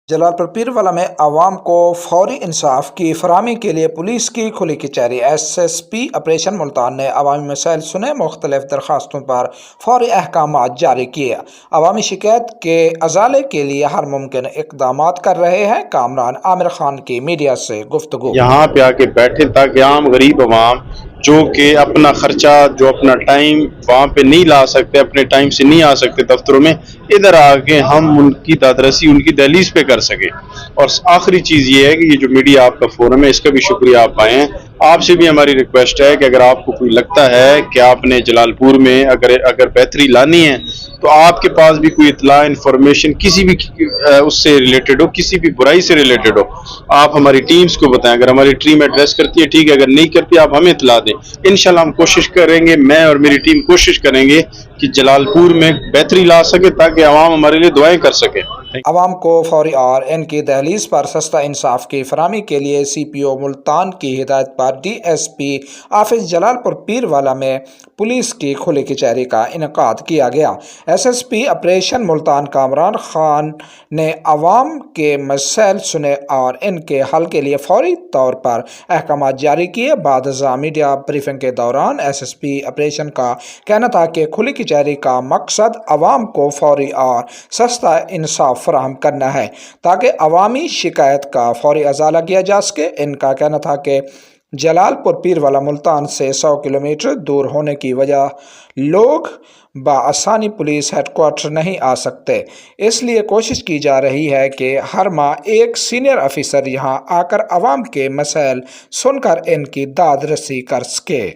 جلال پیروالا میں عوام کو فوری انصاف کی فراہمی کے لیے پولیس کی کھلی کچہری۔ S S P operation Multan نے عوامی مسائل سنے، مختلف درخواستوں پر فوری احکامات جاری کیے، عوامی شکایت کے ازالے کے لیے ہر ممکن اقدامات کر رہے ہیں۔ کامران عامر خان کی میڈیا سے گفتگو۔ یہاں پہ آ کے بیٹھے تاکہ عام غریب عوام جو کہ اپنا خرچہ جو اپنا ٹائم وہاں پہ نہیں لا سکتے، اپنے ٹائم سے نہیں آ سکتے دفتروں میں، ادھر آ کے ہم ان کی دادرسی ان کی دہلیز پہ کر سکے۔ اور آخری چیز یہ ہے کہ یہ جو میڈیا آپ کا فورم ہے، اس کا بھی شکریہ آپ آئے ہیں۔ آپ سے بھی ہماری ریکویسٹ ہے کہ اگر آپ کو کوئی لگتا ہے کہ آپ نے جلال پور میں اگر بہتری لانی ہے تو آپ کے پاس بھی کوئی اطلاع انفارمیشن کسی بھی اس سے ریلیٹڈ ہو، کسی بھی برائی سے ریلیٹڈ ہو، آپ ہماری ٹیمز کو بتائیں۔ اگر ہماری ٹیم ایڈریس کرتی ہے ٹھیک ہے، اگر نہیں کرتی آپ ہمیں اطلاع دیں۔ انشاءاللہ ہم کوشش کریں گے، میں اور میری ٹیم کوشش کریں گے کہ جلال پور میں بہتری لا سکے تاکہ عوام ہمارے لیے دعائیں کر سکے۔ عوام کو فوری اور ان کی دہلیز پر سستا انصاف کی فراہمی کے لیے سی پی او ملتان کی ہدایت پر ڈی ایس پی آفس جلال پیروالا میں پولیس کی کھلی کچہری کا انعقاد کیا گیا۔ S S P operation Multan Kamran Khan نے عوام کے مسائل سنے اور ان کے حل کے لیے فوری طور پر احکامات جاری کیے۔ بعد ازاں میڈیا بریفنگ کے دوران ایس ایس پی آپریشن کا کہنا تھا کہ کھلی کچہری کا مقصد عوام کو فوری اور سستا انصاف فراہم کرنا ہے تاکہ عوامی شکایت کا فوری ازالہ کیا جا سکے۔ ان کا کہنا تھا کہ جلال پیروالا ملتان سے 100 کلومیٹر دور ہونے کی وجہ لوگ بآسانی پولیس ہیڈ کوارٹر نہیں آ سکتے، اس لیے کوشش کی جا رہی ہے کہ ہر ماہ ایک سینئر افیسر یہاں آ کر عوام کے مسائل سن کر ان کی داد رسی کر سکے۔